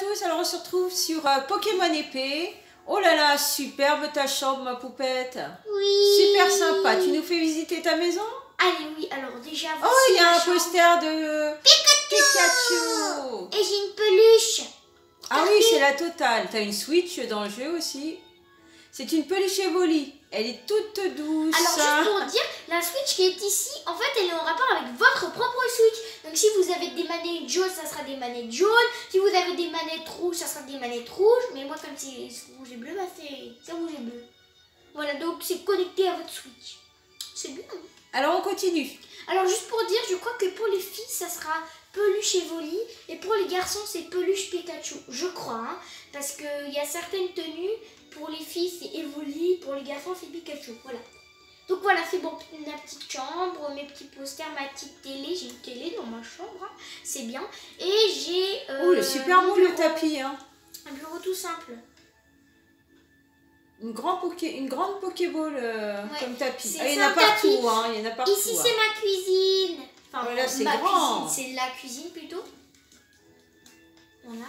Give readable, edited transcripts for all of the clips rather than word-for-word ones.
tous, alors on se retrouve sur Pokémon épée. Oh là là, superbe ta chambre ma poupette. Oui. Super sympa, tu nous fais visiter ta maison? Allez oui, alors déjà oh il y a un poster de Pikachu. Et j'ai une peluche. Ah oui, c'est la totale. T'as une Switch dans le jeu aussi. C'est une peluche Evoli. Elle est toute douce. Alors juste pour dire, la Switch qui est ici, en fait elle est en rapport avec votre propre Switch. Donc si vous avez des manettes jaunes, ça sera des manettes jaunes. Si vous avez des manettes rouges, ça sera des manettes rouges. Mais moi comme c'est rouge et bleu, bah c'est rouge et bleu. Voilà, donc c'est connecté à votre Switch. C'est bien. Hein. Alors on continue. Alors juste pour dire, je crois que pour les filles, ça sera peluche Evoli. Et pour les garçons, c'est peluche Pikachu. Je crois, hein, parce qu'il y a certaines tenues. Pour les filles, c'est Evoli. Pour les garçons, c'est Pikachu. Voilà. Donc voilà, c'est bon, ma petite chambre, mes petits posters, ma petite télé. J'ai une télé dans ma chambre. Hein. C'est bien. Et j'ai... oh, le super beau le tapis. Hein. Un bureau tout simple. Une grande Pokéball ouais. comme tapis. Ah, il y en a partout. Hein, il y en a partout. Ici, c'est ma cuisine. Enfin, voilà, c'est ma grand. C'est la cuisine plutôt. Voilà.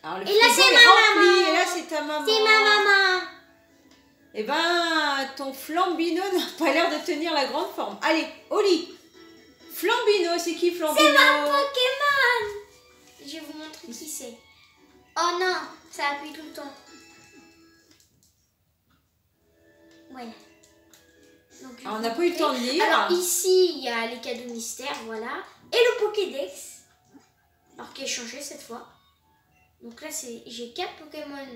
Alors, le et là, c'est ma rempli, maman. Et là, c'est ta maman. C'est ma maman. Eh ben, ton Flambino n'a pas l'air de tenir la grande forme. Allez, au lit. Flambino, c'est qui Flambino? C'est ma Pokémon. Je vais vous montrer qui c'est. Oh non, ça appuie tout le temps. Voilà. Donc, on n'a pas eu le temps de lire. Alors ici, il y a les cadeaux mystères, voilà. Et le Pokédex. Alors qui est changé cette fois. Donc là, j'ai 4 Pokémon.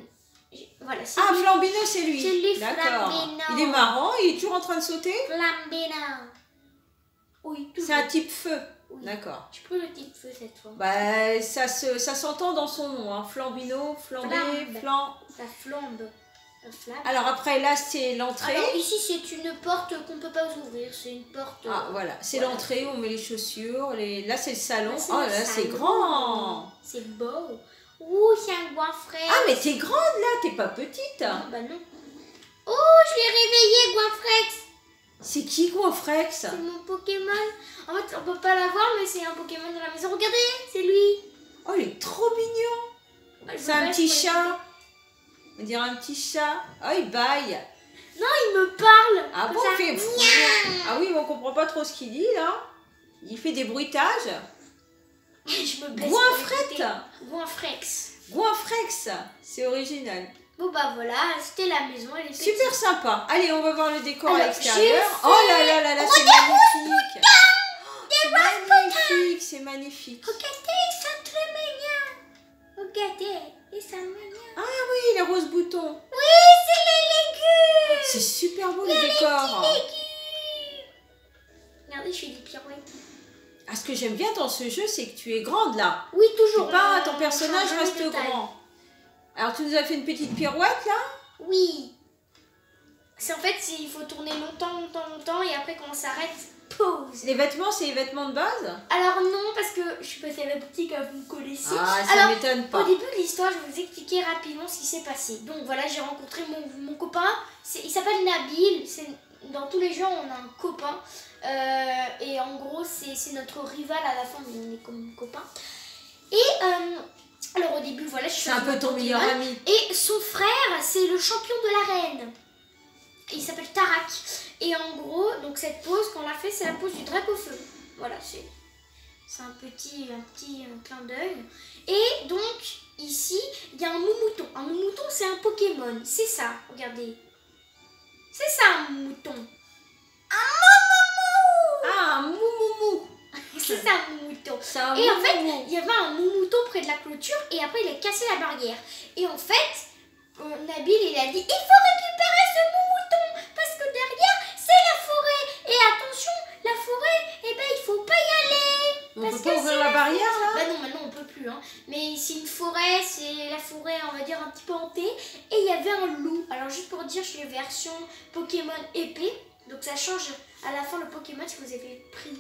Voilà, ah, Flambino, c'est lui. C'est lui, d'accord. Flambino. Il est marrant, il est toujours en train de sauter. Flambino. Oui, toujours. C'est un type feu. Oui. D'accord. Je prends le type feu cette fois. Bah, ça s'entend dans son nom. Hein. Flambino, flambé, flambe. Ça flambe. Alors après, là, c'est l'entrée. Alors ici, c'est une porte qu'on ne peut pas ouvrir. C'est une porte... Ah, voilà. C'est l'entrée, on met les chaussures. Là, c'est le salon. Là, oh là, c'est grand. C'est beau. Ouh, c'est un Goinfrex. Ah, mais t'es grande, là. T'es pas petite. Non, bah non. Oh, je l'ai réveillé, Goinfrex. C'est qui, Goinfrex? C'est mon Pokémon. En fait, on peut pas l'avoir, mais c'est un Pokémon dans la maison. Regardez, c'est lui. Oh, il est trop mignon. C'est un petit chat. On dirait un petit chat. Oh, il baille. Non, il me parle. Ah bon, il fait... Ah oui, mais on comprend pas trop ce qu'il dit, là. Il fait des bruitages. Je me blesse. Goinfrex. Goinfrex, c'est original. Bon bah voilà, c'était la maison, elle est super petite. sympa. Allez, on va voir le décor à Alors, l'extérieur. Oh là là là là, c'est magnifique. Magnifique, c'est magnifique. Regardez, ils sont très mignons. Regardez, ils sont mignons. Ah oui, les roses boutons. Oui, c'est les légumes. C'est super beau le décor. Regardez, je fais des pirouettes. Ah, ce que j'aime bien dans ce jeu, c'est que tu es grande là. Oui, toujours. Pas, ton personnage reste grand. Alors, tu nous as fait une petite pirouette là? Oui. C'est en fait, il faut tourner longtemps et après quand on s'arrête, pause. Les vêtements, c'est les vêtements de base? Alors non, parce que je suis passée à la boutique, vous me connaissez. Ah, ça m'étonne pas. Au début de l'histoire, je vais vous expliquer rapidement ce qui s'est passé. Donc voilà, j'ai rencontré mon copain. Il s'appelle Nabil. Dans tous les jeux, on a un copain. Et en gros, c'est notre rival à la fin, mais on est comme copain. Et alors au début, voilà, je suis un peu ton meilleur ami. Et son frère, c'est le champion de l'arène. Il s'appelle Tarak. Et en gros, donc cette pose, qu'on l'a fait, c'est la pose du Dracofeu. Voilà, c'est un petit clin d'œil. Et donc, ici, il y a un moumouton. Un moumouton, c'est un Pokémon. C'est ça, regardez. C'est ça, un moumouton. Ah, un moumoumou. C'est ça, un moumouton. Et en fait, il y avait un moumouton près de la clôture et après, il a cassé la barrière. Et en fait, Nabil, il a dit, il faut récupérer ce moumouton parce que derrière, c'est la forêt. Et attention, la forêt, eh ben, il faut pas y aller. On peut pas ouvrir la barrière, là? Bah non, maintenant, on peut plus. Hein. Mais c'est une forêt, c'est la forêt, on va dire, un petit peu hantée. Et il y avait un loup. Alors, juste pour dire, je suis version Pokémon épée. Donc, ça change à la fin le Pokémon si vous avez pris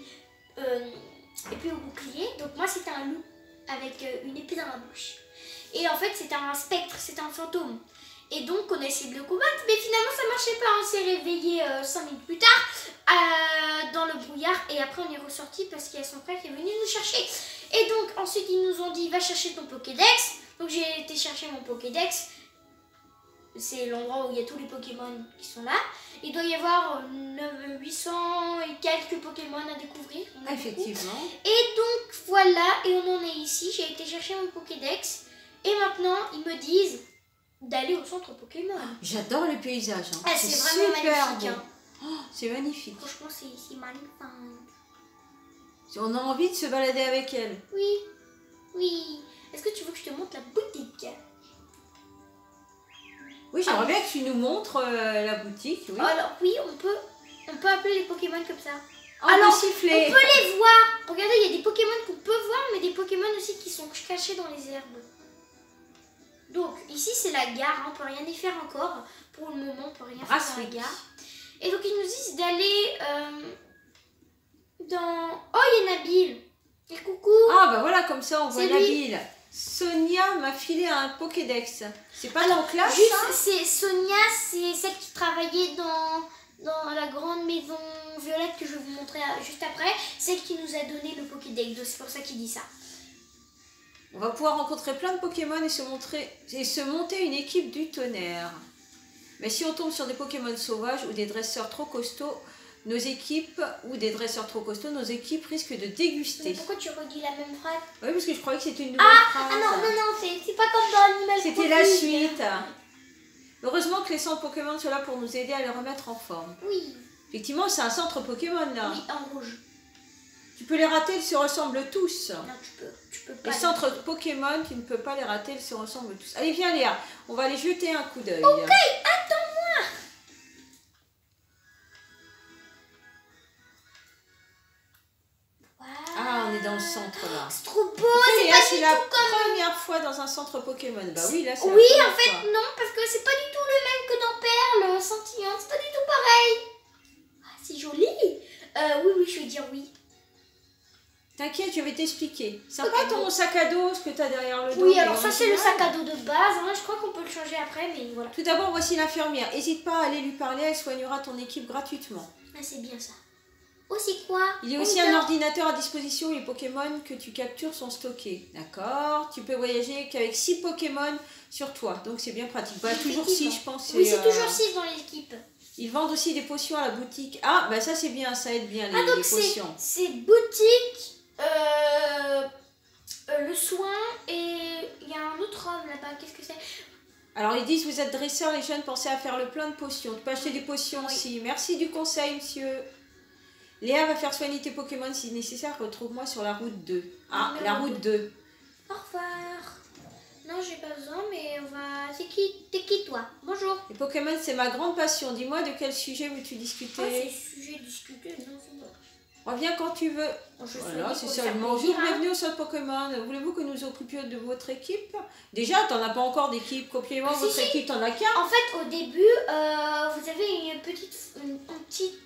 épée au bouclier. Donc, moi, c'était un loup avec une épée dans la bouche. Et en fait, c'était un spectre, c'était un fantôme. Et donc, on a essayé de le combattre, mais finalement, ça marchait pas. On s'est réveillé 5 minutes plus tard. dans le brouillard et après on est ressorti parce qu'il y a son frère qui est venu nous chercher. Et donc ensuite ils nous ont dit va chercher ton Pokédex. Donc j'ai été chercher mon Pokédex. C'est l'endroit où il y a tous les Pokémon qui sont là. Il doit y avoir 800 et quelques Pokémon à découvrir. Effectivement. Et donc voilà, et on en est ici. J'ai été chercher mon Pokédex. Et maintenant ils me disent d'aller au centre Pokémon. J'adore les paysages. Hein. Ah, c'est vraiment super magnifique. beau. Hein. Oh, c'est magnifique. Franchement, c'est magnifique. On a envie de se balader avec elle. Oui, oui. Est-ce que tu veux que je te montre la boutique? Oui, j'aimerais bien que tu nous montres la boutique. Oui. Alors oui, on peut appeler les Pokémon comme ça. Alors, siffler. On peut les voir. Regardez, il y a des Pokémon qu'on peut voir, mais des Pokémon aussi qui sont cachés dans les herbes. Donc ici c'est la gare, hein, on peut rien y faire encore. Pour le moment, on peut rien faire dans la gare. Et donc ils nous disent d'aller dans... Oh, il y a Nabil. Et coucou. Ah bah voilà, comme ça on voit C'est lui. Nabil. Sonia m'a filé un Pokédex. C'est pas trop classe, juste, ça c'est Sonia, c'est celle qui travaillait dans la grande maison violette que je vais vous montrer juste après. Celle qui nous a donné le Pokédex, c'est pour ça qu'il dit ça. On va pouvoir rencontrer plein de Pokémon et se monter une équipe du tonnerre. Mais si on tombe sur des Pokémon sauvages ou des dresseurs trop costauds, nos équipes risquent de déguster. Mais pourquoi tu redis la même phrase? Oui, parce que je croyais que c'était une nouvelle phrase. Ah non, c'est pas comme dans Animal Crossing. C'était la suite. Heureusement que les centres Pokémon sont là pour nous aider à les remettre en forme. Oui. Effectivement, c'est un centre Pokémon là. Oui, en rouge. Tu peux les rater, ils se ressemblent tous. Non, tu peux pas. Les centres Pokémon, tu ne peux pas les rater, ils se ressemblent tous. Allez, viens Léa, on va aller jeter un coup d'œil. Ok, attends-moi. Wow. Ah, on est dans le centre là. C'est trop beau, Okay, c'est Léa, pas c'est du la tout comme... première fois dans un centre Pokémon. Bah oui, là c'est la Oui, première en fait, fois. non, parce que c'est pas du tout le même que dans Perle, Scintillant, c'est pas du tout pareil. Ah, c'est joli. Oui, je vais dire oui. T'inquiète, je vais t'expliquer. Sympa ton sac à dos, ce que t'as derrière le dos. Oui, alors ça c'est le sac à dos de base, hein. Je crois qu'on peut le changer après, mais voilà. Tout d'abord, voici l'infirmière. N'hésite pas à aller lui parler, elle soignera ton équipe gratuitement. Ah, c'est bien ça. Aussi quoi? Il y a aussi un ordinateur à disposition où les Pokémon que tu captures sont stockés. D'accord? Tu peux voyager qu'avec 6 Pokémon sur toi, donc c'est bien pratique. Bah, toujours 6, je pense. Oui, c'est toujours 6 dans l'équipe. Ils vendent aussi des potions à la boutique. Ah, bah ça c'est bien, ça aide bien les potions. C'est boutique, le soin et il y a un autre homme là-bas, qu'est-ce que c'est? Alors ils disent, vous êtes dresseur, les jeunes, pensez à faire le plein de potions. Tu peux acheter des potions aussi. Merci du conseil, monsieur. Léa va faire soigner tes Pokémon si nécessaire. Retrouve-moi sur la route 2. Ah, la route 2. Au revoir. Non, j'ai pas besoin, mais on va... T'es qui toi? Bonjour. Les Pokémon, c'est ma grande passion. Dis-moi de quel sujet veux-tu discuter? Ah, c'est sujet discuté, non, c'est bon. Reviens quand tu veux. Voilà, c'est seulement. Bonjour, bienvenue au centre Pokémon. Voulez-vous que nous occupions de votre équipe? Déjà, t'en as pas encore d'équipe. Copiez-moi votre équipe, t'en as qu'un. En fait, au début, vous avez un petit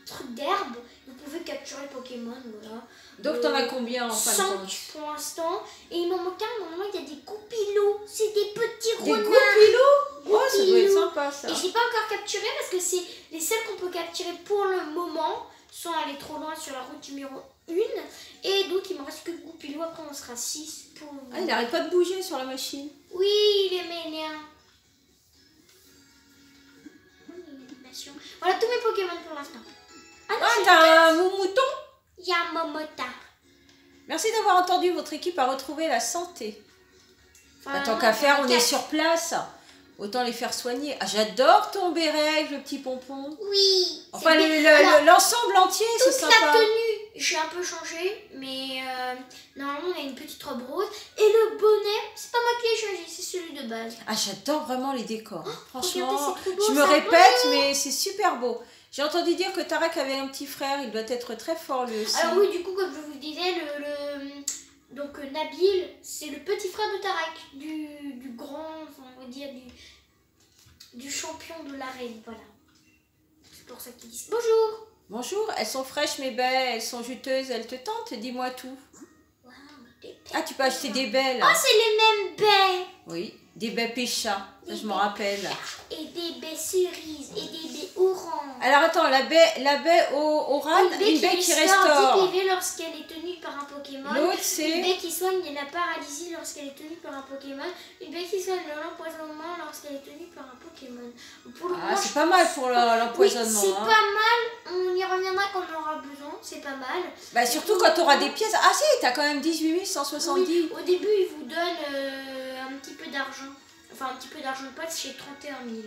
truc d'herbe. Vous pouvez capturer Pokémon, voilà. Donc, t'en as combien en fin de compte? 5 pour l'instant. Et il m'en manque un. Normalement, il y a des Goupilous. C'est des petits renards. Des Goupilous? Oh, ça doit être sympa, ça. Et je n'ai pas encore capturé parce que c'est les seuls qu'on peut capturer pour le moment. Sans aller trop loin sur la route numéro 1. Et donc, il me reste que Goupilou. Après, on sera 6 pour... Ah, il n'arrête pas de bouger sur la machine. Oui, il est m'énerve. Voilà tous mes Pokémon pour l'instant. Ah, t'as un mouton? Il y a un Momota. Merci d'avoir entendu. Votre équipe a retrouvé la santé. Enfin, tant qu'à faire, on est sur place. Autant les faire soigner. Ah, j'adore ton béret avec le petit pompon. Oui. Enfin, l'ensemble entier, c'est sympa. Toute la tenue, j'ai un peu changé, mais normalement, il y a une petite robe rose. Et le bonnet, c'est pas moi qui l'ai changé, c'est celui de base. Ah, j'adore vraiment les décors. Franchement, regardez, c'est trop beau, je me répète, mais c'est super beau. J'ai entendu dire que Tarak avait un petit frère, il doit être très fort lui aussi. Alors oui, du coup, comme je vous disais, donc Nabil, c'est le petit frère de Tarak, du grand, enfin, on va dire, du champion de l'arène, voilà. C'est pour ça qu'ils disent bonjour. Bonjour, elles sont fraîches mes baies, elles sont juteuses, elles te tentent, dis-moi tout. Wow, Ah, tu peux acheter des baies là. Oh, c'est les mêmes baies. Oui, Des baies péchas, ça je m'en rappelle. Et des baies cerises, et des baies oranges. Alors attends, la baie au rad, une baie qui restaure. 10 PV lorsqu'elle est tenue par un Pokémon. L'autre c'est... Une baie qui soigne la paralysie lorsqu'elle est tenue par un Pokémon. Une baie qui soigne l'empoisonnement lorsqu'elle est tenue par un Pokémon. Ah, c'est pas mal pour l'empoisonnement. Oui, c'est pas mal, on y reviendra quand on aura besoin, c'est pas mal. Bah surtout quand tu auras des pièces. Ah si, t'as quand même 18 170. Oui, au début, ils vous donnent un petit peu d'argent. Enfin, un petit peu d'argent de poche, c'est 31 000.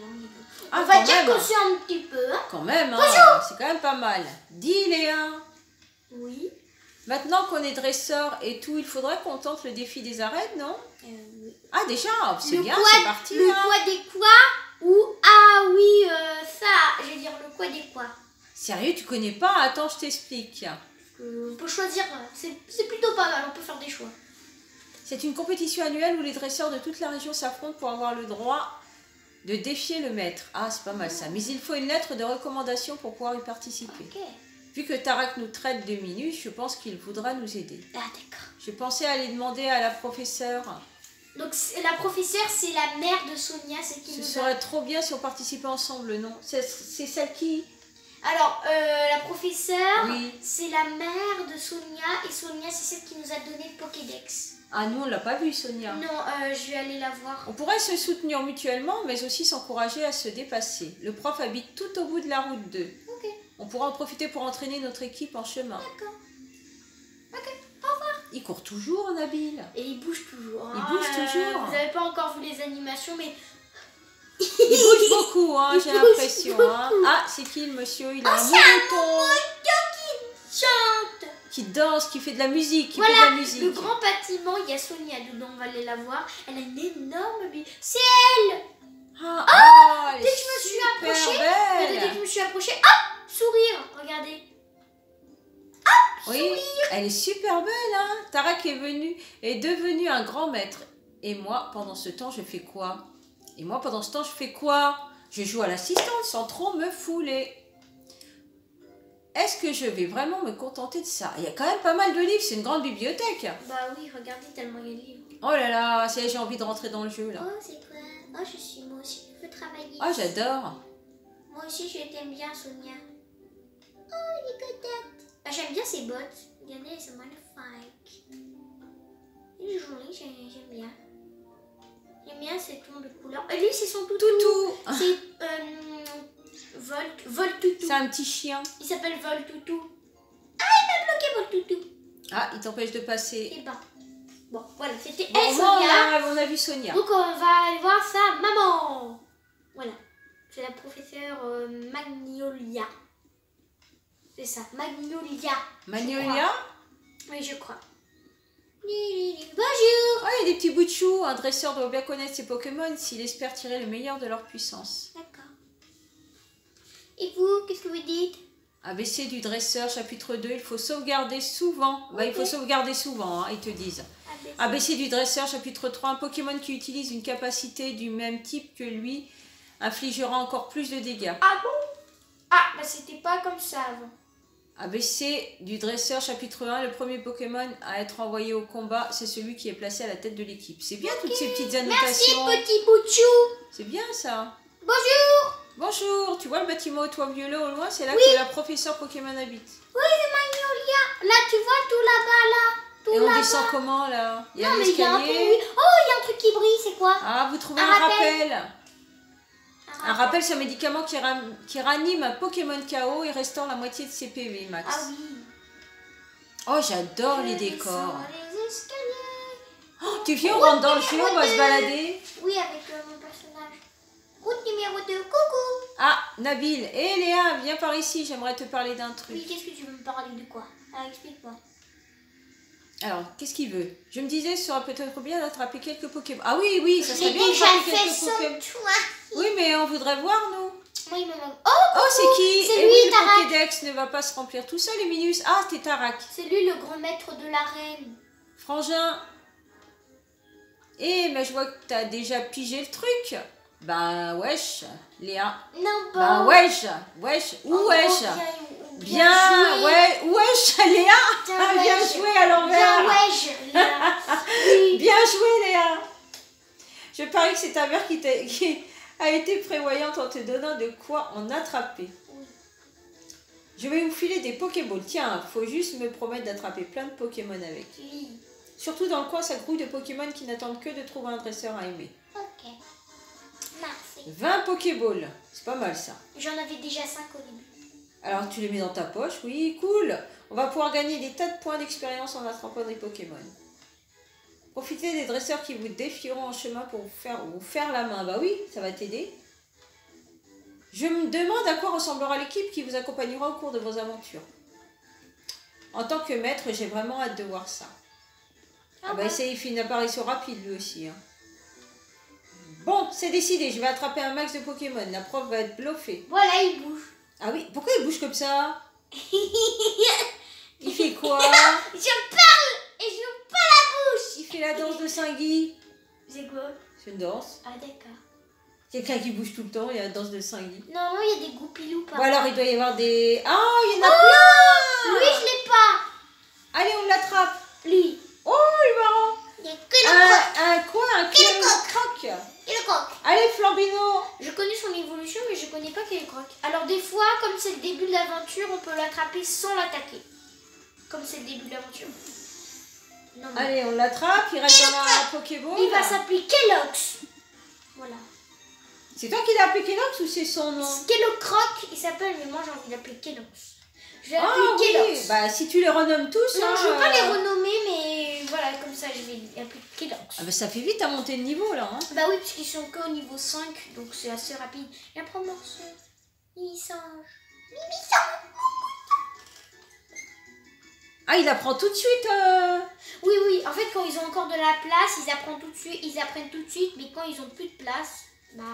Ah, on va dire que c'est un petit peu. Hein. Quand même, hein, c'est quand même pas mal. Dis Léa. Oui. Maintenant qu'on est dresseur et tout, il faudrait qu'on tente le défi des arènes, non? Oui. Ah déjà, c'est bien, quoi, c'est parti. Le hein. quoi des quoi ou ah oui, ça, je vais dire le quoi des quoi. Sérieux, tu connais pas? Attends, je t'explique. On peut choisir, c'est plutôt pas mal, on peut faire des choix. C'est une compétition annuelle où les dresseurs de toute la région s'affrontent pour avoir le droit de défier le maître. Ah, c'est pas mal ça. Mais il faut une lettre de recommandation pour pouvoir y participer. Ok. Vu que Tarak nous traite de minus, je pense qu'il voudra nous aider. Ah, d'accord. Je pensais aller demander à la professeure. Donc, la professeure, c'est la mère de Sonia. Ce serait trop bien si on participait ensemble, non? C'est celle qui... Alors, la professeure, oui. C'est la mère de Sonia. Et Sonia, c'est celle qui nous a donné le Pokédex. Ah, nous, on l'a pas vue, Sonia. Non, je vais aller la voir. On pourrait se soutenir mutuellement, mais aussi s'encourager à se dépasser. Le prof habite tout au bout de la route 2. Ok. On pourra en profiter pour entraîner notre équipe en chemin. D'accord. Ok, au revoir. Il court toujours, Nabil. Et il bouge toujours. Il bouge toujours. Vous n'avez pas encore vu les animations, mais... Il bouge beaucoup, hein, j'ai l'impression. Hein. Ah, c'est qui le monsieur? Il a un mouton qui chante. Qui danse, qui fait de la musique. Voilà, fait de la musique. Le grand bâtiment, il y a Sonia dedans, on va aller la voir. Elle a une énorme bille. C'est elle. Elle dès que je me suis approchée, belle. dès que je me suis approchée, hop, sourire, regardez. Oui, elle est super belle, hein. Tarak est devenu un grand maître. Et moi, pendant ce temps, je fais quoi? Je joue à l'assistante sans trop me fouler. Est-ce que je vais vraiment me contenter de ça? Il y a quand même pas mal de livres, c'est une grande bibliothèque. Bah oui, regardez tellement il y a de livres. Oh là là, j'ai envie de rentrer dans le jeu là. Oh, c'est quoi? Oh, moi aussi, je veux travailler. Oh, j'adore. Moi aussi, je t'aime bien, Sonia. Oh, les cotettes. Bah, j'aime bien ses bottes. Regardez, elles sont magnifiques. Il est joli, j'aime bien. J'aime bien ces tons de couleurs. Et lui, c'est son toutou. C'est Voltoutou. C'est un petit chien. Il s'appelle Voltoutou. Ah, il m'a bloqué Voltoutou. Ah, il t'empêche de passer. Eh ben. Bon, voilà, c'était Sonia. On a vu Sonia. Donc, on va aller voir sa maman. Voilà. C'est la professeure Magnolia. C'est ça, Magnolia. Magnolia? Oui, je crois. Bonjour. Il y a des petits bouts de chou. Un dresseur doit bien connaître ses Pokémon s'il espère tirer le meilleur de leur puissance. D'accord. Et vous, qu'est-ce que vous dites? ABC du dresseur, chapitre 2, il faut sauvegarder souvent. Okay. Il faut sauvegarder souvent, hein, ils te disent. ABC du dresseur, chapitre 3, un Pokémon qui utilise une capacité du même type que lui infligera encore plus de dégâts. Ah bon? Ah, bah c'était pas comme ça avant. ABC du dresseur, chapitre 1, le premier Pokémon à être envoyé au combat, c'est celui qui est placé à la tête de l'équipe. C'est bien toutes ces petites annotations. Merci, petit bout de chou. C'est bien ça. Bonjour. Bonjour, tu vois le bâtiment au toit violet au loin? C'est là que la professeure Pokémon habite. Oui, c'est Magnolia. Là, tu vois tout là-bas, là. Tout et on descend comment, là? Il y a l'escalier. Oh, il y a un truc qui brille, c'est quoi? Ah, vous trouvez un rappel. Un rappel, c'est un médicament qui ranime un Pokémon KO et restaure la moitié de ses PV, max. Ah oui. Oh, j'adore les décors. Les escaliers. Oh, tu viens, on rentre dans le jeu, on va se balader. Oui, avec mon personnage. Route numéro 2, coucou. Ah, Nabil. Hé, Léa, viens par ici, j'aimerais te parler d'un truc. Oui, qu'est-ce que tu veux me parler de quoi? Alors, explique-moi. Alors, qu'est-ce qu'il veut? Je me disais, ce serait peut-être bien d'attraper quelques Pokémon. Ah oui, ça serait bien d'attraper quelques Pokémon. Oui, mais on voudrait voir, nous. Oui, maman. Oh, c'est qui? C'est lui, lui, le Pokédex ne va pas se remplir tout seul, les minus. Ah, c'était Tarak. C'est lui, le grand maître de l'arène. Frangin. Mais je vois que t'as déjà pigé le truc. Ben, wesh, Léa. Non, pas. Ben, wesh. Où wesh? Bien, ouais, wesh, Léa. Bien joué à l'envers. Bien, wesh, Léa. Oui. Bien joué, Léa. Je parie que c'est ta mère qui a été prévoyante en te donnant de quoi en attraper. Oui. Je vais vous filer des Pokéballs. Tiens, faut juste me promettre d'attraper plein de Pokémon avec. Oui. Surtout dans le coin, ça grouille de Pokémon qui n'attendent que de trouver un dresseur à aimer. Ok. Merci. 20 Pokéballs. C'est pas mal ça. J'en avais déjà 5 au début. Alors tu les mets dans ta poche, oui, cool. On va pouvoir gagner des tas de points d'expérience en attrapant des Pokémon. Profitez des dresseurs qui vous défieront en chemin pour vous faire la main. Bah oui, ça va t'aider. Je me demande à quoi ressemblera l'équipe qui vous accompagnera au cours de vos aventures. En tant que maître, j'ai vraiment hâte de voir ça. Ah bah il fait une apparition rapide lui aussi. Hein. Bon, c'est décidé, je vais attraper un max de Pokémon. La prof va être bluffée. Voilà, il bouge. Ah oui, pourquoi il bouge comme ça? Il fait quoi? Je parle et je n'ouvre pas la bouche. Il fait la danse de Saint-Guy. C'est quoi? C'est une danse. Ah d'accord. Quelqu'un qui bouge tout le temps, il y a la danse de Saint-Guy. Non, non, il y a des goupilous par Ou alors il doit y avoir des... Ah, il y en a Oh, plein. lui, je l'ai pas. Allez, on l'attrape. Lui. Oh, il est marrant. Il y a que le croc. Un quoi? Un croc. Et le croc. Allez, Flambino. Je connais son évolution, mais je connais pas quel est le croc. Alors des fois, comme c'est le début de l'aventure, on peut l'attraper sans l'attaquer. Comme c'est le début de l'aventure. Non, mais... Allez, on l'attrape, il reste dans la Pokéball. Il va s'appeler Kellox. Voilà. C'est toi qui l'as appelé Kellox ou c'est son nom? Kellocroc, il s'appelle, mais moi j'ai envie d'appeler Kellox. Je vais Ah l'appeler Kellox. oui, bah si tu les renommes tous... Non, hein, je veux pas les renommer, mais voilà, comme ça je vais l'appeler Kellox. Ah bah ça fait vite à monter le niveau là. Hein. Bah oui, parce qu'ils sont qu'au niveau 5, donc c'est assez rapide. Et après, morceau. Mimi-sange. Ah, il apprend tout de suite. Oui, oui, en fait, quand ils ont encore de la place, ils apprennent tout de suite, mais quand ils ont plus de place, bah,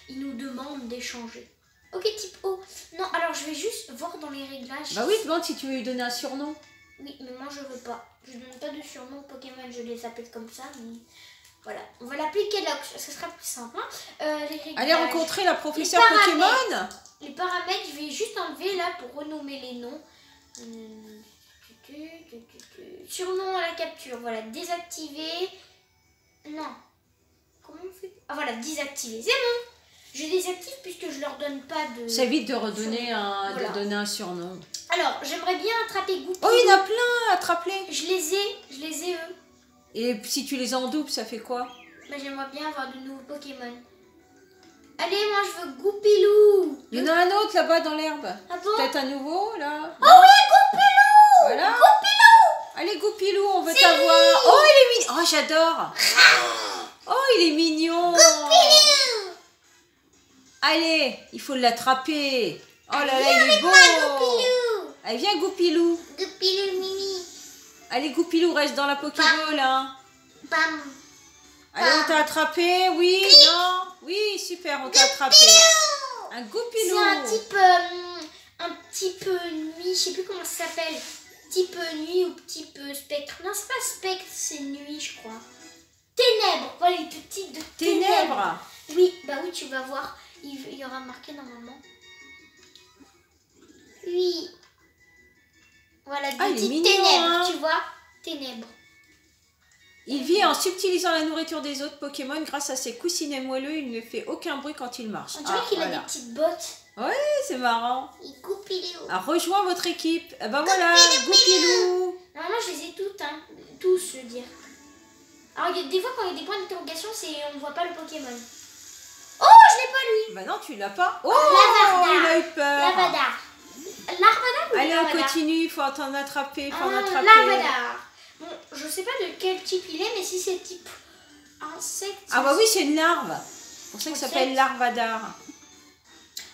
ils nous demandent d'échanger. Ok, type O. Non, alors je vais juste voir dans les réglages. Bah oui, demande si tu veux lui donner un surnom. Oui, mais moi je veux pas. Je donne pas de surnom aux Pokémon, je les appelle comme ça, mais voilà. On va l'appeler Kellox, ce sera plus simple. Hein. Les réglages. Allez rencontrer la professeure Les paramètres. Pokémon. Les paramètres, je vais juste enlever là pour renommer les noms. Surnom à la capture, voilà, désactiver. Non. Comment on fait? Ah voilà, désactiver, c'est bon. Je désactive puisque je leur donne pas de... Ça évite de redonner Voilà. de donner un surnom. Alors, j'aimerais bien attraper Goupilou. Oh, il y en a plein, attrape-les. Je les ai eux. Et si tu les en doubles, ça fait quoi? Bah, j'aimerais bien avoir de nouveaux Pokémon. Allez, moi je veux Goupilou. Il y en a un autre là-bas dans l'herbe. Ah bon? Peut-être un nouveau, là. Oh oui, Goupilou. Voilà. Goupilou. Allez, Goupilou, on veut t'avoir. Oh, il est mignon. Oh, j'adore. Oh, il est mignon. Goupilou. Allez, il faut l'attraper. Oh là là, il est beau. Goupilou. Allez, viens, Goupilou. Goupilou Mimi. Allez, Goupilou, reste dans la Pokéball, hein. Bam. Allez, on t'a attrapé, oui, non. Oui, super, on t'a attrapé. Un Goupilou. C'est un type nuit, je sais plus comment ça s'appelle. Type nuit ou type spectre. Non, c'est pas spectre, c'est nuit, je crois. Ténèbres, voilà les petites de ténèbres. Oui, bah oui, tu vas voir. Il y aura marqué normalement. Oui. Voilà, des petites ténèbres, hein. Tu vois. Ténèbres. Il vit en subtilisant la nourriture des autres Pokémon grâce à ses coussinets moelleux. Il ne fait aucun bruit quand il marche. On dirait qu'il a des petites bottes. Oui, c'est marrant. Il Goupilou. Ah, rejoins votre équipe. Ah ben voilà, Goupilou. Normalement, je les ai toutes, hein. Tous, je veux dire. Alors, des fois, quand il y a des points d'interrogation, on ne voit pas le Pokémon. Oh, je l'ai pas, lui. Bah non, tu l'as pas. Oh, Lavardar. il a eu peur. Lavardar. Larvadar ou Allez, on Lavardar? continue. Il faut t'en attraper. Lavardar. Bon, je sais pas de quel type il est, mais si c'est type insecte... Ah bah oui, c'est une larve. C'est pour ça que ça s'appelle Larvadar.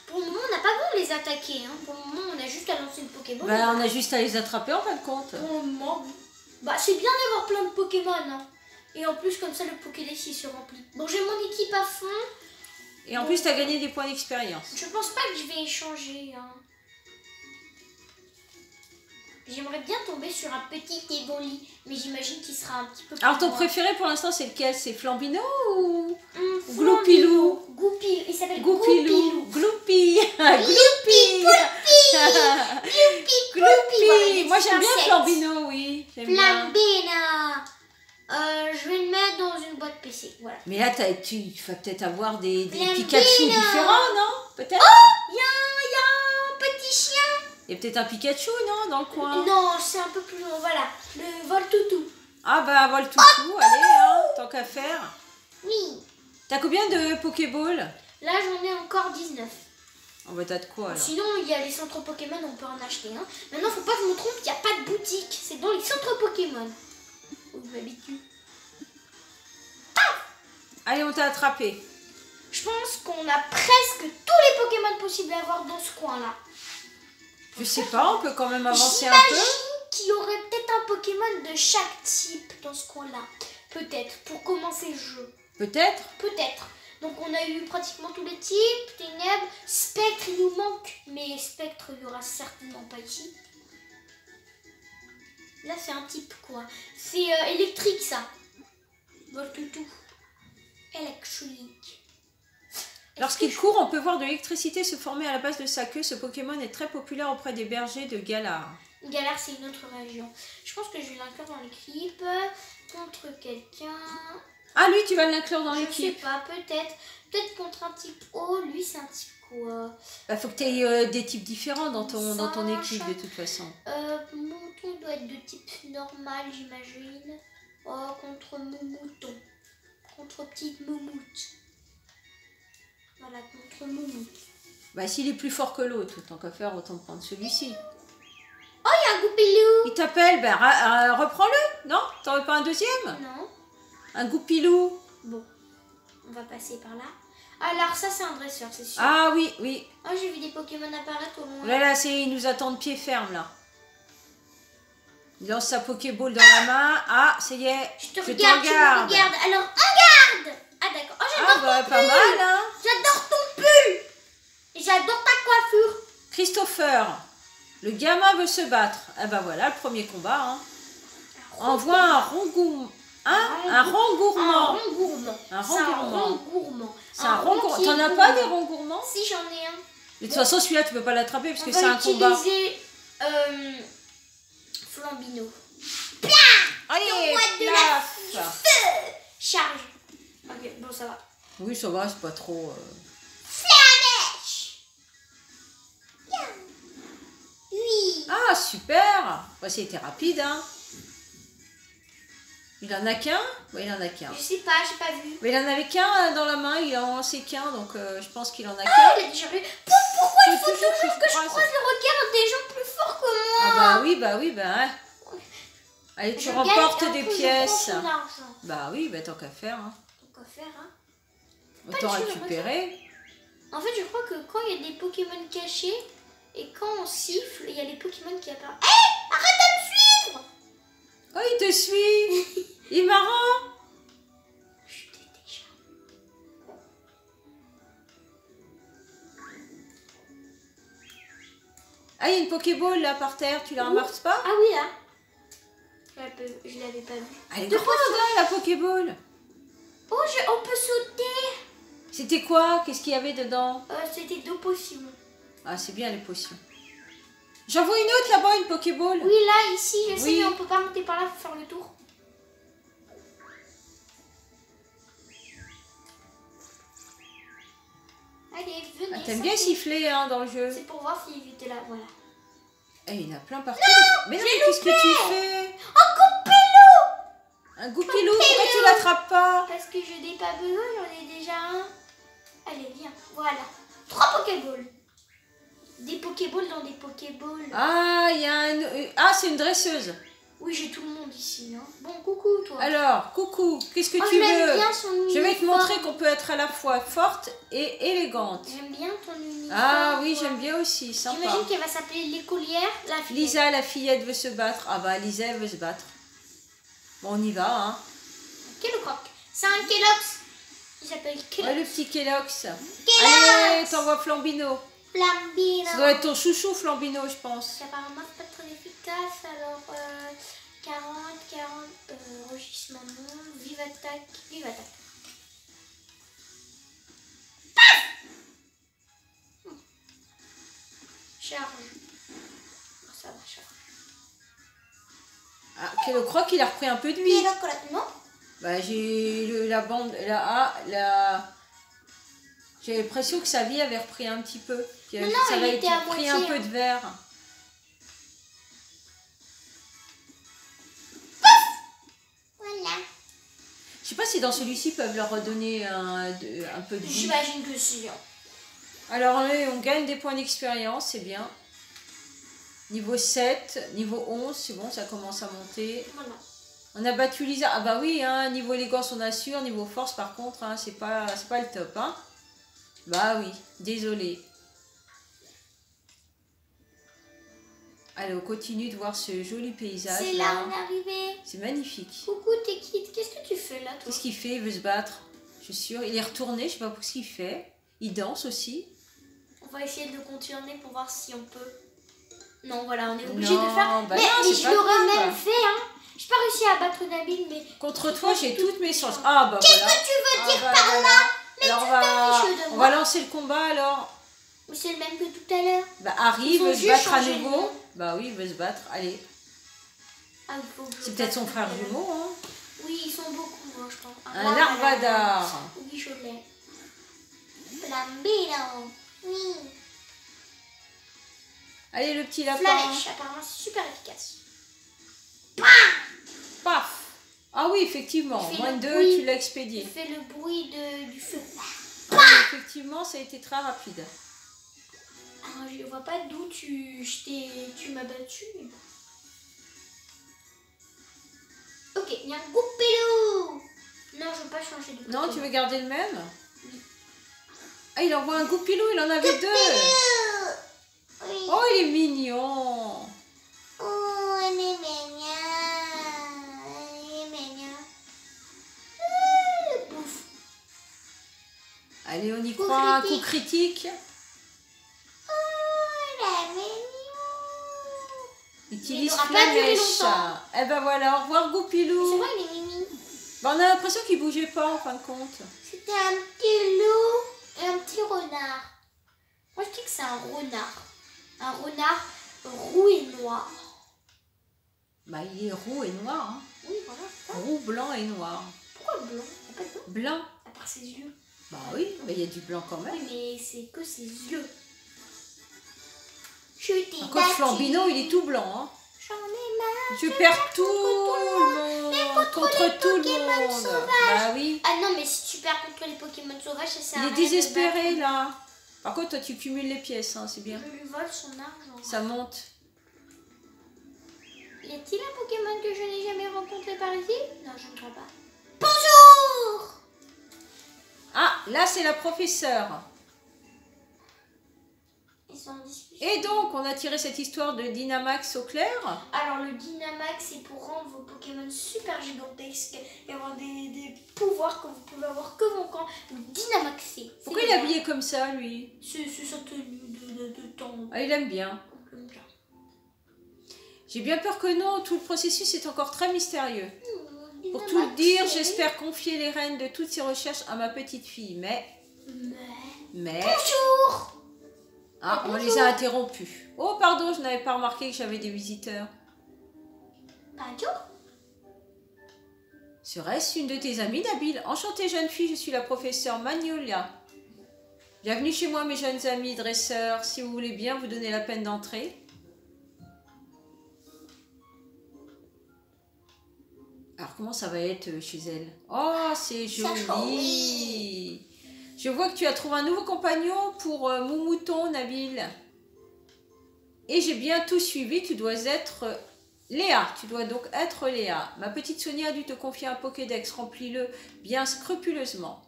Pour le moment, on n'a pas besoin de les attaquer. Hein. Pour le moment, on a juste à lancer le Pokéball. Bah on a juste à les attraper en fin de compte. Pour le moment, bah c'est bien d'avoir plein de Pokémon. Hein. Et en plus, comme ça, le Pokédex il se remplit. Bon, j'ai mon équipe à fond. Et en plus, tu as gagné des points d'expérience. Je pense pas que je vais échanger. Hein. J'aimerais bien tomber sur un petit Evoli, mais j'imagine qu'il sera un petit peu plus... Alors, ton grand. préféré pour l'instant, c'est lequel? C'est Flambino ou Gloupilou. Gloupilou? Goupilou. Il s'appelle Goupilou. Goupilou. Gloupi. Gloupi. Gloupi. Moi, j'aime bien Insecte. Flambino, oui. J'aime bien. Flambina. Je vais le mettre dans une boîte PC. Voilà. Mais là, tu vas peut-être avoir des Blambino. Pikachu différents, non? Peut-être? Oh, il y a un petit chien. Il y a peut-être un Pikachu, non? Dans le coin? Non, c'est un peu plus long. Voilà, le Voltoutou. Ah bah, vol toutou, allez, hein, tant qu'à faire. Oui. T'as combien de Pokéball? Là, j'en ai encore 19. Oh bah, t'as de quoi, alors? Sinon, il y a les centres Pokémon, on peut en acheter. Hein. Maintenant, faut pas que je me trompe, il n'y a pas de boutique. C'est dans les centres Pokémon. Où je m'habitue. Allez, on t'a attrapé. Je pense qu'on a presque tous les Pokémon possibles à avoir dans ce coin-là. Je sais pas, on peut quand même avancer un peu. J'imagine qu'il y aurait peut-être un Pokémon de chaque type dans ce coin-là. Peut-être, pour commencer le jeu. Peut-être? Peut-être. Donc on a eu pratiquement tous les types. Ténèbres, Spectre, il nous manque. Mais Spectre, il n'y aura certainement pas ici. Là, c'est un type quoi? C'est électrique, ça. Voltoutou. Électrique. Lorsqu'il court, on peut voir de l'électricité se former à la base de sa queue. Ce Pokémon est très populaire auprès des bergers de Galar. Galar, c'est une autre région. Je pense que je vais l'inclure dans l'équipe. Contre quelqu'un. Ah, lui, tu vas l'inclure dans Je sais l'équipe? pas, peut-être. Peut-être contre un type O. Lui, c'est un type quoi? Bah, faut que tu aies des types différents dans ton équipe, de toute façon. Mouton doit être de type normal, j'imagine. Oh, contre Mouton. Contre petite Moumoute. Voilà, contre Moumoute. Bah, s'il est plus fort que l'autre, tant qu'à faire, autant prendre celui-ci. Oh, il y a un Goupilou. Il t'appelle, ben reprends-le, non? T'en veux pas un deuxième? Non. Un Goupilou? Bon, on va passer par là. Alors ça, c'est un dresseur, c'est sûr. Ah oui, oui. Oh, j'ai vu des Pokémon apparaître au loin. Là, il nous attend de pied ferme, là. Il lance sa Pokéball dans la main. Ah, ça y est, Je te regarde. Alors, en garde. Ah d'accord. Oh, Ah, j'adore bah, ton pas pull. mal, hein. J'adore ton pull. Et j'adore ta coiffure. Christopher, le gamin veut se battre. Ah bah voilà, le premier combat, hein. Envoie un rongourmand. Un rongourmand. Un rond gourmand. Un C'est un rongourmand. rond gourmand. C'est un rond rongourmand. qui est T'en as gourmand. pas des rongourmands? Si, j'en ai un. De toute façon, celui-là, tu peux pas l'attraper parce On que va c'est un combat. utiliser Flambino. Allez, Boîte de la plaf. Charge. Ok, bon, ça va. Oui, ça va, c'est pas trop... Flamèche. Oui. Ah, super. Bah, c'était rapide, hein. Il en a qu'un? Oui, il en a qu'un. Je sais pas, j'ai pas vu. Mais il en avait qu'un dans la main, il en lancé qu'un, donc je pense qu'il en a Ah, qu'un. il a déjà vu. Pourquoi il faut toujours que je croise. croise le regard des gens plus forts que moi? Ah bah oui, hein. Allez, tu Je remportes gagne un des peu, je pièces. prends ton argent. Bah oui, bah tant qu'à faire, hein. Donc, à faire, hein. Autant Pas de récupérer. En fait, je crois que quand il y a des Pokémon cachés et quand on siffle, il y a les Pokémon qui apparaissent. Hé, arrête de me suivre! Oh, il te suit. Il est marrant. Je t'ai déjà. Ah, il y a une Pokéball là par terre, tu la remarques pas? Ah oui, là. Je l'avais pas vu. Elle est De grande, hein, la Pokéball. Oh, on peut sauter. C'était quoi? Qu'est-ce qu'il y avait dedans? C'était 2 potions. Ah, c'est bien les potions. J'en vois une autre là-bas, une Pokéball. Oui, là, ici, je sais, Oui. mais on peut pas monter par là pour faire le tour. Allez, venez. Ah, t'aimes bien sortez. siffler hein, dans le jeu. C'est pour voir s'il était là, voilà. Eh, il y en a plein partout. Non, mais non, j'ai mais qu'est-ce que loupé. tu fais? Oh, Goupilou! Un Goupilou, pourquoi tu l'attrapes pas? Parce que je n'ai pas besoin, j'en ai déjà un. Allez, viens, voilà. 3 Pokéballs. Des Pokéballs dans des Pokéballs. Ah, il y a un... Ah, c'est une dresseuse. Oui, j'ai tout le monde ici. Hein. Bon, coucou, toi. Alors, coucou, qu'est-ce que Oh, tu j'aime veux? bien son Je vais te uniforme. montrer qu'on peut être à la fois forte et élégante. J'aime bien ton uniforme. Ah oui, toi. j'aime bien aussi, sympa. J'imagine qu'elle va s'appeler l'écolière, la fille. Lisa, la fillette, veut se battre. Ah bah, Lisa, elle veut se battre. Bon, on y va, hein. Kellogg. C'est un Kellogg's. Il s'appelle Ouais, Kellogg. le petit Kellogg's. Kellogg's. Allez, t'envoies Flambino. Flambino. Ça doit être ton chouchou, Flambino, je pense. Apparemment, c'est pas très efficace. Alors, 40, rugissement non, vive attaque, vive attaque. Charge. Oh, ça va, charge. Ah, Kello croit qu'il a repris un peu de vie. Non, Bah, j'ai la bande, j'ai l'impression que sa vie avait repris un petit peu. Ça avait pris un peu de vert. Voilà. Je sais pas si dans celui-ci, ils peuvent leur redonner un peu de vie. J'imagine que si. Alors, on gagne des points d'expérience, c'est bien. Niveau 7, niveau 11, c'est bon, ça commence à monter. Voilà. On a battu Lisa. Ah bah oui, hein, niveau élégance, on assure. Niveau force, par contre, hein, c'est pas le top. Hein. Bah oui, désolé. Allez, on continue de voir ce joli paysage. C'est là, on est arrivé. C'est magnifique. Coucou, t'es qui? Qu'est-ce que tu fais là, toi? Qu'est-ce qu'il fait? Il veut se battre. Je suis sûre. Il est retourné, je sais pas ce qu'il fait. Il danse aussi. On va essayer de contourner pour voir si on peut. Non, voilà, on est obligé Non, de faire. bah mais non, je l'aurais même fait, hein. J'ai pas réussi à battre Nabil, mais. Contre toi, j'ai toutes mes chances. Ah bah Qu'est-ce voilà. que tu veux dire bah, par voilà. là? Mais Alors tu on va lancer le combat alors. Mais c'est le même que tout à l'heure. Bah Harry Ils veut ont se juste battre à changé de nouveau. nom. Bah oui, il veut se battre. Allez. Ah, il faut que je C'est peut-être son batte frère tout à l'heure. jumeau, hein. Oui, ils sont beaucoup, hein, je pense. Un Larvadar. Oui, je l'ai. Flambino. Oui. Allez, le petit lapin. Flamèche, apparemment, c'est super efficace. Paf. Ah oui, effectivement. Il fait Moins le de 2, bruit. tu l'as expédié. Il fait le bruit du feu. Ah, effectivement, ça a été très rapide. Ah, je vois pas d'où tu m'as battu. Mais bon. Ok, il y a un goupilou. Non, je veux pas changer de Non, Pokémon. tu veux garder le même? Ah, il envoie un goupilou, il en avait 2. Oui. Oh, il est mignon. Oh, elle est mignonne. Elle est mignonne. Pouf. Allez, on y Coup croit. Un coup critique. critique. Oh, elle est mignonne. Utilise il aura pas duré Flamèche. longtemps. Eh ben voilà, au revoir C'est goupilou. vrai, il est mimi. Bah, on a l'impression qu'il bougeait pas en fin de compte. C'était un petit loup et un petit renard. Moi, je dis que c'est un renard. Un renard roux et noir. Bah, il est roux et noir. Hein. Oui, voilà, c'est ça. Roux, blanc et noir. Pourquoi blanc? Il n'y a pas de blanc, Blanc. à part ses yeux. Bah oui, mais il y a du blanc quand même. Oui, mais c'est que ses yeux. Je t'ai Par contre, Flambino, il est tout blanc. Hein. J'en ai marre. Tu perds tout le monde. Contre tout le monde. Bah oui. Ah non, mais si tu perds contre les Pokémon sauvages, ça sert à Il est rien de désespéré battre. là. Par contre, toi, tu cumules les pièces, hein, c'est bien. Je lui vole son argent. Ça monte. Y a-t-il un Pokémon que je n'ai jamais rencontré par ici? Non, je ne crois pas. Bonjour! Ah, là, c'est la professeure. Ils sont en discussion. Et donc, on a tiré cette histoire de Dynamax au clair. Alors, le Dynamax, c'est pour rendre vos Pokémon super gigantesques et avoir des pouvoirs que vous pouvez avoir que vos camps. Le Dynamaxé. Pourquoi il est habillé comme ça, lui? C'est sa tenue de temps. Ah, il aime bien. J'ai bien peur que non, tout le processus est encore très mystérieux. Pour tout le dire, j'espère confier les rênes de toutes ces recherches à ma petite fille, mais... Bonjour! Ah, on les a interrompus. Oh, pardon, je n'avais pas remarqué que j'avais des visiteurs. Bonjour! Serait-ce une de tes amies, Nabil? Enchantée, jeune fille, je suis la professeure Magnolia. Bienvenue chez moi, mes jeunes amis dresseurs. Si vous voulez bien vous donner la peine d'entrer. Alors, comment ça va être chez elle? Oh, c'est joli! Je vois que tu as trouvé un nouveau compagnon pour Moumouton, Nabil. Et j'ai bien tout suivi, tu dois être Léa. Tu dois donc être Léa. Ma petite Sonia a dû te confier un Pokédex. Remplis-le bien scrupuleusement.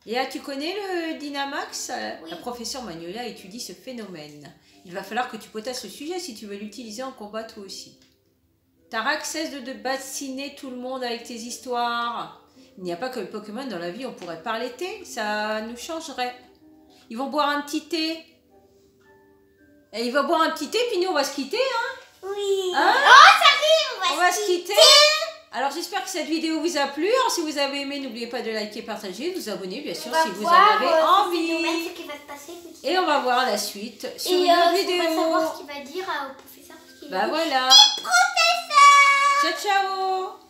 Léa, tu connais le Dynamax? Oui. La professeure Magnolia étudie ce phénomène. Il va falloir que tu potasses le sujet si tu veux l'utiliser en combat toi aussi. Tarak, cesse de bassiner tout le monde avec tes histoires. Il n'y a pas que le Pokémon dans la vie, on pourrait parler thé, ça nous changerait. Ils vont boire un petit thé. Et il va boire un petit thé, puis nous on va se quitter, hein? Oui. Hein? Oh, ça rime, On va se quitter. Alors j'espère que cette vidéo vous a plu. Alors, si vous avez aimé, n'oubliez pas de liker, partager, de vous abonner bien sûr si vous en avez envie. Ce qui va se passer, Et on va voir la suite sur et une autre vidéo. vidéo. On va savoir ce qu'il va dire au professeur. Bah voilà. Professeur! Ciao, ciao.